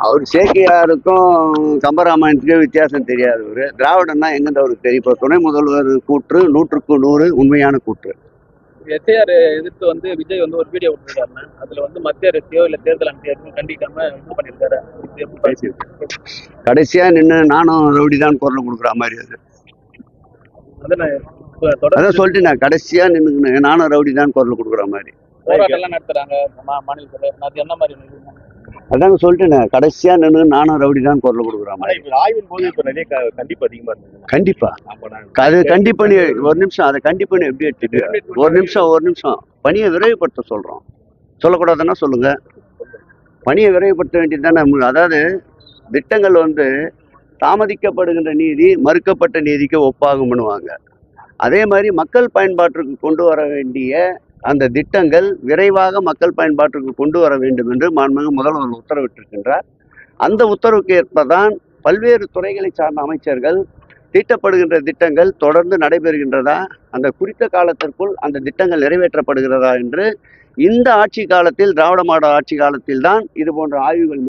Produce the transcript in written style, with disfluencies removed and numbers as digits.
அவர் சேக்கியாருக்கும் கம்பராமாயணத்துக்கும் வித்தியாசம் தெரியாதவர். திராவிடன்னா எங்கிட்ட அவருக்கு தெரியும். இப்போ துணை முதல்வர் கூற்று 100க்கு 100 உண்மையான கூற்று. எஸ்ஐஆர் எதிர்த்து வந்து விஜய் வந்து ஒரு வீடியோ விட்டுருக்காருன்னா அதுல வந்து மத்திய அரசையோ இல்ல தேர்தல் ஆணையத்தையும் கண்டிக்காம இது பண்ணிருக்காரு. கடைசியா நின்று நானும் ரவுடி தான் குரல் கொடுக்குற மாதிரி அது. அதான் சொல்லிட்டு நான் கடைசியா நின்று நானும் ரவுடி தான் குரல் கொடுக்குற மாதிரி போராட்டம் நடத்துறாங்க மாநிலத்துல. அது என்ன மாதிரி அதாங்க சொல்லிட்டேன், கடைசியா நின்று நானும் ரவுடி தான் குரல் கொடுக்குற மாதிரி. ஆய்வின் போது இப்ப நிறைய கண்டிப்பு அதிகமா இருக்கு. கண்டிப்பா அது கண்டிப்பா ஒரு நிமிஷம் அதை கண்டிப்பா எப்படி எடுத்துட்டு ஒரு நிமிஷம் பணியை விரைவுபடுத்த சொல்றோம். சொல்லக்கூடாதுன்னா சொல்லுங்க. பணியை விரைவுபடுத்த வேண்டியது தானே. அதாவது திட்டங்கள் வந்து தாமதிக்கப்படுகின்ற நீதி மறுக்கப்பட்ட நீதிக்கு ஒப்பாகும் பண்ணுவாங்க. அதே மாதிரி மக்கள் பயன்பாட்டிற்கு கொண்டு வர வேண்டிய அந்த திட்டங்கள் விரைவாக மக்கள் பயன்பாட்டிற்கு கொண்டு வர வேண்டும் என்று மாண்புமிகு முதல்வர் உத்தரவிட்டிருக்கின்றார். அந்த உத்தரவுக்கு ஏற்பதான் பல்வேறு துறைகளை சார்ந்த அமைச்சர்கள் தீட்டப்படுகின்ற திட்டங்கள் தொடர்ந்து நடைபெறுகின்றதா, அந்த குறித்த காலத்திற்குள் அந்த திட்டங்கள் நிறைவேற்றப்படுகிறதா என்று இந்த ஆட்சி காலத்தில், திராவிட மாடல் ஆட்சி காலத்தில் தான் இது போன்ற ஆய்வுகள்